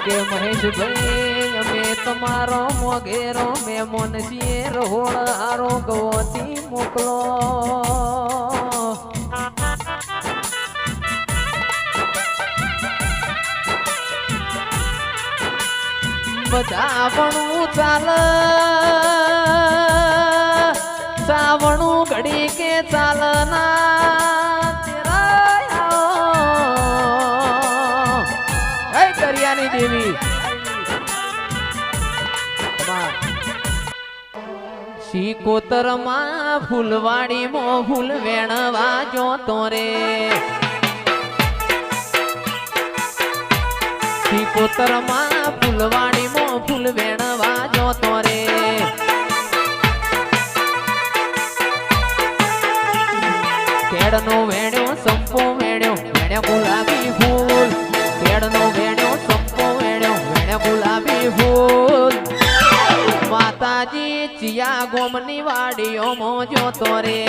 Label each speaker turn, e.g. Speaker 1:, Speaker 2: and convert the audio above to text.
Speaker 1: કે મહેશભાઈ અમે તમારો મોગેરો મેમોન છીએ રહોળ આરોગવતી મોકલો બધા ભણવું ચાલ સાવણું ઘડી કે ચાલના કરિયાની દેવી શીકોતરમાં ફૂલવાડીમાં ફૂલ વેણવા જોતો રે શીકોતરમાં ફૂલવાડીમાં ફૂલ વેણવા જોતો રે કેળનો વેણ્યો સંપો વેણ્યો વેણ્યો ગુલાબી ફૂલ કેળનો વેણ્યો સંપો વેણ્યો વેણ્યો ગુલાબી ફૂલ માતાજી ચિયા ગોમની વાડીઓમાં જોતો રે